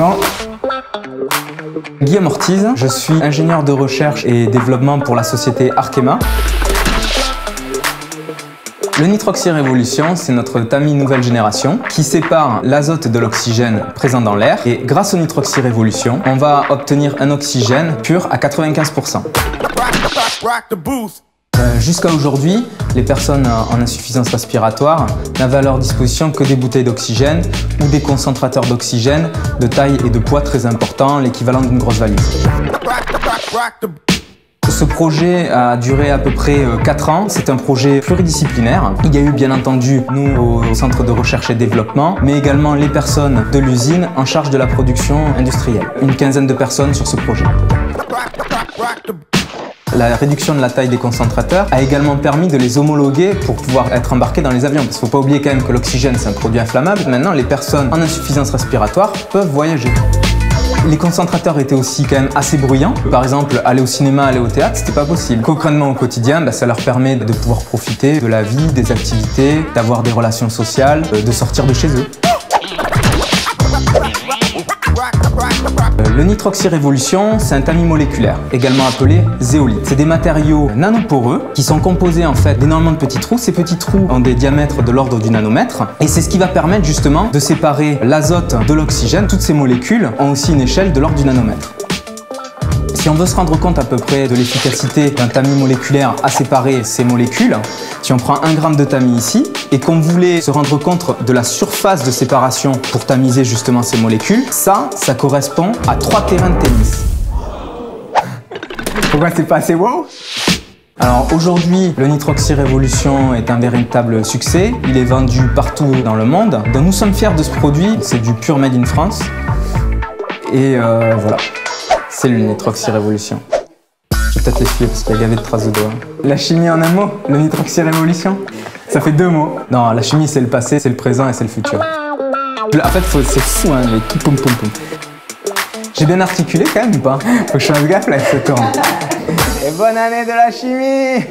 bon. Guillaume Ortiz, je suis ingénieur de recherche et développement pour la société Arkema. Le nitroxyrévolution, c'est notre tamis nouvelle génération qui sépare l'azote de l'oxygène présent dans l'air. Et grâce au nitroxyrévolution, on va obtenir un oxygène pur à 95%. Jusqu'à aujourd'hui, les personnes en insuffisance respiratoire n'avaient à leur disposition que des bouteilles d'oxygène ou des concentrateurs d'oxygène de taille et de poids très importants, l'équivalent d'une grosse valise. Ce projet a duré à peu près 4 ans. C'est un projet pluridisciplinaire. Il y a eu bien entendu nous au Centre de recherche et développement, mais également les personnes de l'usine en charge de la production industrielle. Une quinzaine de personnes sur ce projet. La réduction de la taille des concentrateurs a également permis de les homologuer pour pouvoir être embarqués dans les avions. Parce qu'il ne faut pas oublier quand même que l'oxygène c'est un produit inflammable. Maintenant, les personnes en insuffisance respiratoire peuvent voyager. Les concentrateurs étaient aussi quand même assez bruyants. Par exemple, aller au cinéma, aller au théâtre, c'était pas possible. Concrètement au quotidien, ça leur permet de pouvoir profiter de la vie, des activités, d'avoir des relations sociales, de sortir de chez eux. Le nitroxyrévolution, c'est un tamis moléculaire, également appelé zéolite. C'est des matériaux nanoporeux qui sont composés en fait d'énormément de petits trous. Ces petits trous ont des diamètres de l'ordre du nanomètre et c'est ce qui va permettre justement de séparer l'azote de l'oxygène. Toutes ces molécules ont aussi une échelle de l'ordre du nanomètre. Si on veut se rendre compte à peu près de l'efficacité d'un tamis moléculaire à séparer ces molécules, si on prend 1 gramme de tamis ici et qu'on voulait se rendre compte de la surface de séparation pour tamiser justement ces molécules, ça correspond à 3 terrains de tennis. Pourquoi c'est pas assez wow? Alors aujourd'hui, le nitroxyrévolution est un véritable succès. Il est vendu partout dans le monde. Donc nous sommes fiers de ce produit. C'est du pur made in France. Et voilà. C'est le nitroxyrévolution. Je vais peut-être l'expliquer parce qu'il y a gavé de traces de doigts. La chimie en un mot, le nitroxyrévolution, ça fait 2 mots. Non, la chimie c'est le passé, c'est le présent et c'est le futur. En fait, c'est fou, hein, les tout poum poum poum. J'ai bien articulé quand même ou pas? Faut que je fasse gaffe là avec ce torrent. Et bonne année de la chimie!